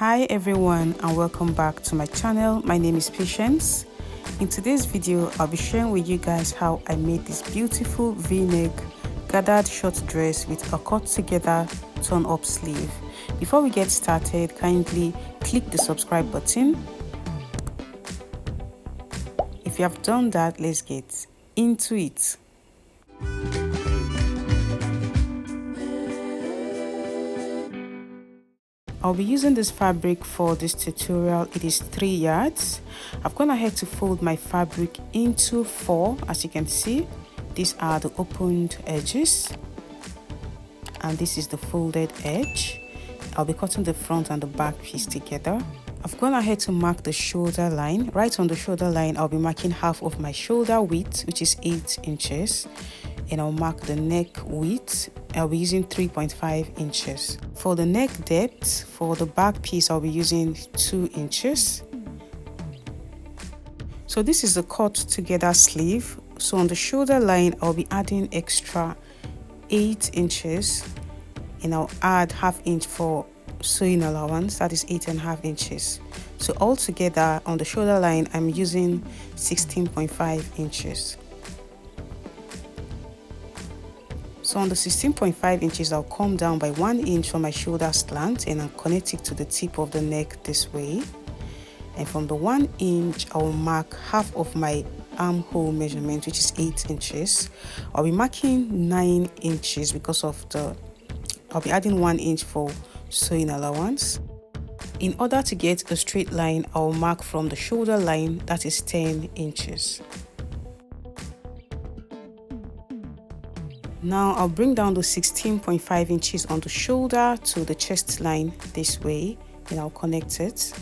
Hi everyone, and welcome back to my channel. My name is Patience. In today's video, I'll be sharing with you guys how I made this beautiful v-neck gathered short dress with a cut together turn up sleeve. Before we get started, kindly click the subscribe button. If you have done that, let's get into it. I'll be using this fabric for this tutorial. It is 3 yards. I've gone ahead to fold my fabric into 4. As you can see, these are the opened edges and this is the folded edge. I'll be cutting the front and the back piece together. I've gone ahead to mark the shoulder line. Right on the shoulder line, I'll be marking half of my shoulder width, which is 8 inches. And I'll mark the neck width. I'll be using 3.5 inches. For the neck depth, for the back piece, I'll be using 2 inches. So this is the cut together sleeve. So on the shoulder line, I'll be adding extra 8 inches. And I'll add ½ inch for sewing allowance, that is 8.5 inches. So altogether on the shoulder line, I'm using 16.5 inches. So on the 16.5 inches, I'll come down by 1 inch from my shoulder slant and I'll connect it to the tip of the neck this way. And from the 1 inch, I will mark half of my armhole measurement, which is 8 inches. I'll be marking 9 inches because of I'll be adding 1 inch for sewing allowance. In order to get a straight line, I'll mark from the shoulder line, that is 10 inches. Now I'll bring down the 16.5 inches on the shoulder to the chest line this way, and I'll connect it.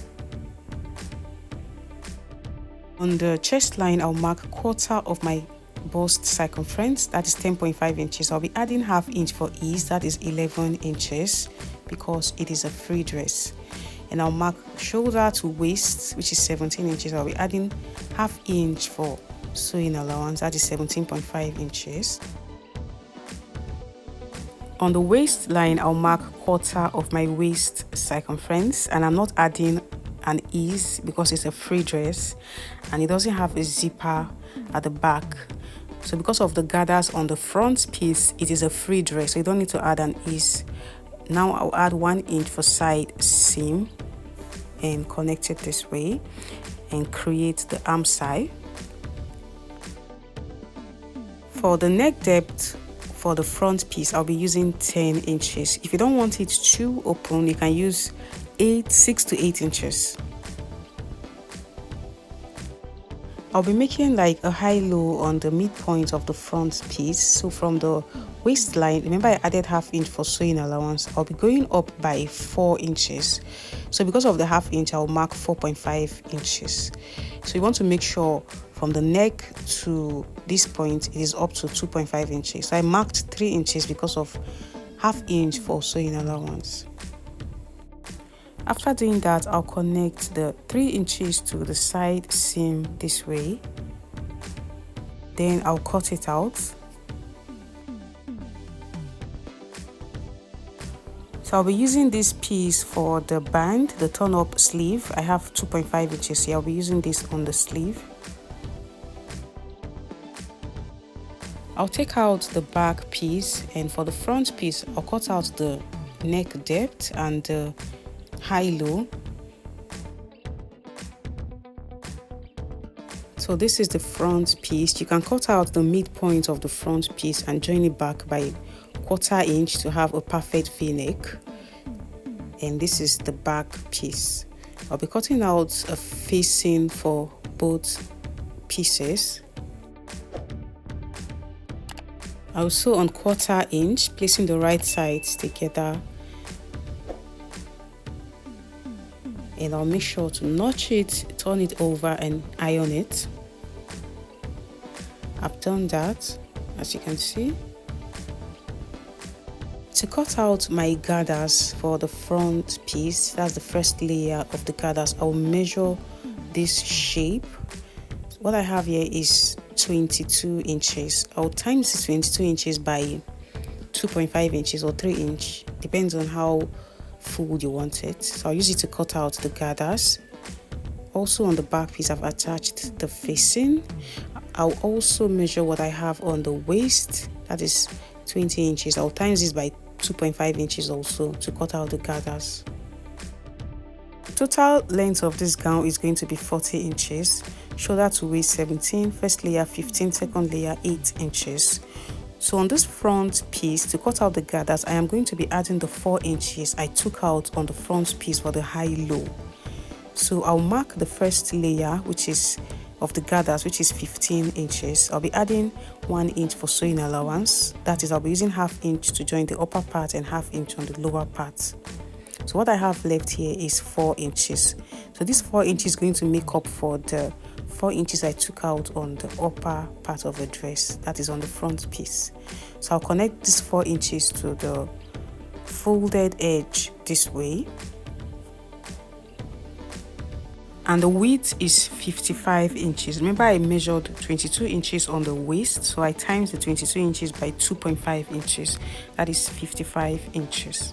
On the chest line, I'll mark 1/4 of my bust circumference, that is 10.5 inches. I'll be adding ½ inch for ease, that is 11 inches, because it is a free dress. And I'll mark shoulder to waist, which is 17 inches. I'll be adding ½ inch for sewing allowance, that is 17.5 inches. On the waistline, I'll mark 1/4 of my waist circumference, and I'm not adding an ease because it's a free dress and it doesn't have a zipper at the back. So because of the gathers on the front piece, it is a free dress, so you don't need to add an ease. Now I'll add 1 inch for side seam and connect it this way and create the arm side. For the neck depth, for the front piece, I'll be using 10 inches. If you don't want it too open, you can use 6 to 8 inches. I'll be making like a high-low on the midpoint of the front piece. So from the waistline, remember I added ½ inch for sewing allowance, I'll be going up by 4 inches. So because of the ½ inch, I'll mark 4.5 inches. So you want to make sure from the neck to this point, it is up to 2.5 inches. So I marked 3 inches because of ½ inch for sewing allowance. After doing that, I'll connect the 3 inches to the side seam this way. Then I'll cut it out. So I'll be using this piece for the band, the turn up sleeve. I have 2.5 inches here. I'll be using this on the sleeve. I'll take out the back piece, and for the front piece, I'll cut out the neck depth and the high-low. So this is the front piece. You can cut out the midpoint of the front piece and join it back by 1/4 inch to have a perfect v-neck. And this is the back piece. I'll be cutting out a facing for both pieces. I'll sew on 1/4 inch, placing the right sides together. And I'll make sure to notch it, turn it over and iron it. I've done that, as you can see. To cut out my gathers for the front piece, that's the first layer of the gathers, I'll measure this shape. What I have here is 22 inches. I'll times this 22 inches by 2.5 inches or 3 inch, depends on how fold you want it. So I'll use it to cut out the gathers. Also on the back piece, I've attached the facing. I'll also measure what I have on the waist, that is 20 inches. I'll times this by 2.5 inches also to cut out the gathers. Total length of this gown is going to be 40 inches, shoulder to waist 17, first layer 15, second layer 8 inches. So on this front piece, to cut out the gathers, I am going to be adding the 4 inches I took out on the front piece for the high-low. So I'll mark the first layer, which is of the gathers, which is 15 inches. I'll be adding 1 inch for sewing allowance. That is, I'll be using ½ inch to join the upper part and ½ inch on the lower part. So what I have left here is 4 inches. So this 4 inches is going to make up for the 4 inches I took out on the upper part of the dress, that is on the front piece. So I'll connect this 4 inches to the folded edge this way. And the width is 55 inches. Remember, I measured 22 inches on the waist, so I times the 22 inches by 2.5 inches. That is 55 inches.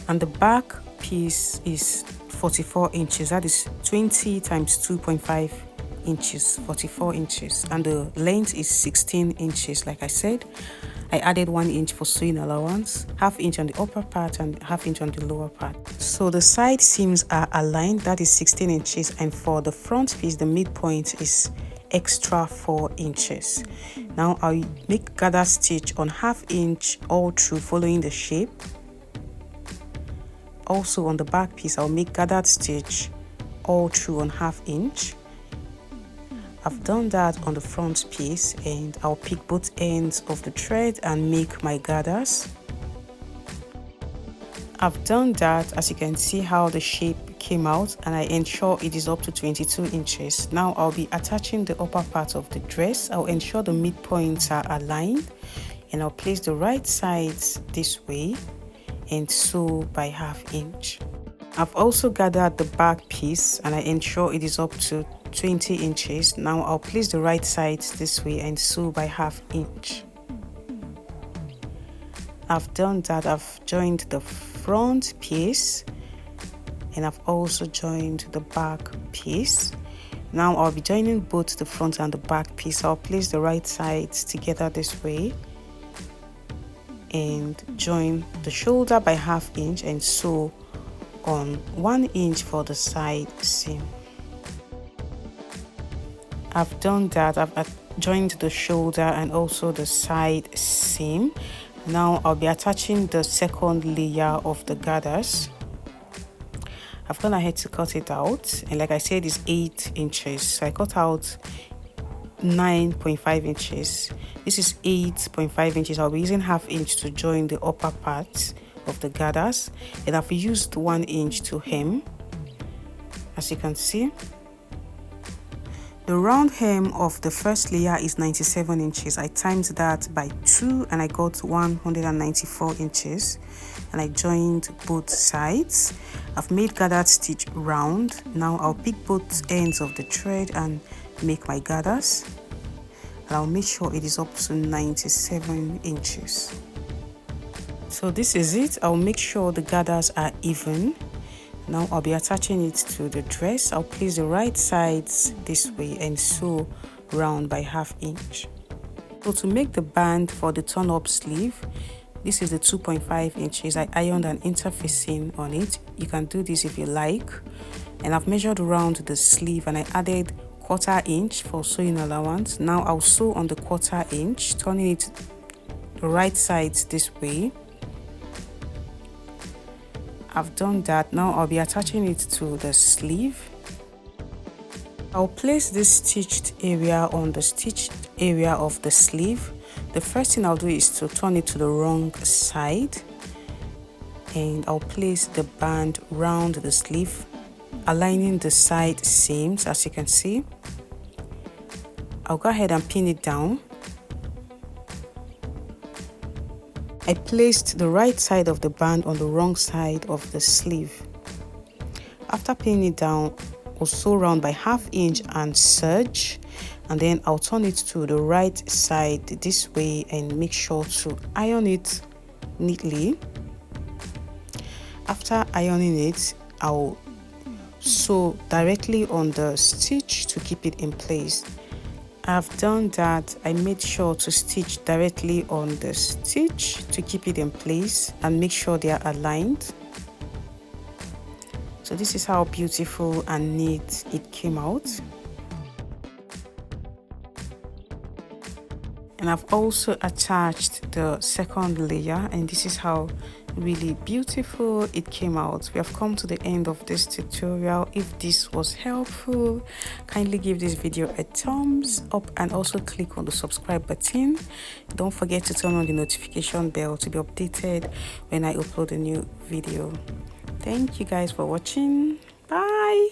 And the back piece is 44 inches. That is 20 times 2.5 inches, 44 inches. And the length is 16 inches. Like I said, I added 1 inch for sewing allowance, ½ inch on the upper part and ½ inch on the lower part. So the side seams are aligned, that is 16 inches. And for the front piece, the midpoint is extra 4 inches. Now I'll make gather stitch on ½ inch all through, following the shape. Also on the back piece, I'll make gathered stitch all through on ½ inch. I've done that on the front piece, and I'll pick both ends of the thread and make my gathers. I've done that, as you can see how the shape came out, and I ensure it is up to 22 inches. Now I'll be attaching the upper part of the dress. I'll ensure the midpoints are aligned, and I'll place the right sides this way and sew by ½ inch. I've also gathered the back piece, and I ensure it is up to 20 inches. Now I'll place the right sides this way and sew by ½ inch. I've done that. I've joined the front piece and I've also joined the back piece. Now I'll be joining both the front and the back piece. I'll place the right sides together this way and join the shoulder by ½ inch and sew on 1 inch for the side seam. I've done that. I've joined the shoulder and also the side seam. Now I'll be attaching the second layer of the gathers. I've gone ahead to cut it out, and like I said, it's 8 inches. So I cut out 9.5 inches. This is 8.5 inches. I'll be using ½ inch to join the upper part of the gathers, and I've used 1 inch to hem, as you can see. The round hem of the first layer is 97 inches. I timed that by 2 and I got 194 inches, and I joined both sides. I've made gathered stitch round. Now I'll pick both ends of the thread and make my gathers, and I'll make sure it is up to 97 inches. So this is it. I'll make sure the gathers are even. Now I'll be attaching it to the dress. I'll place the right sides this way and sew round by ½ inch. So to make the band for the turn-up sleeve, this is the 2.5 inches. I ironed an interfacing on it. You can do this if you like. And I've measured around the sleeve and I added 1/4 inch for sewing allowance. Now I'll sew on the 1/4 inch, turning it the right sides this way. I've done that. Now I'll be attaching it to the sleeve. I'll place this stitched area on the stitched area of the sleeve. The first thing I'll do is to turn it to the wrong side, and I'll place the band round the sleeve, aligning the side seams, as you can see. I'll go ahead and pin it down. I placed the right side of the band on the wrong side of the sleeve. After pinning it down, I'll sew round by ½ inch and serge, and then I'll turn it to the right side this way and make sure to iron it neatly. after ironing it, I'll sew directly on the stitch to keep it in place. I've done that. I made sure to stitch directly on the stitch to keep it in place and make sure they are aligned. So this is how beautiful and neat it came out. And I've also attached the second layer, and this is how really beautiful it came out. We have come to the end of this tutorial. If this was helpful, kindly give this video a thumbs up and also click on the subscribe button. Don't forget to turn on the notification bell to be updated when I upload a new video. Thank you guys for watching. Bye.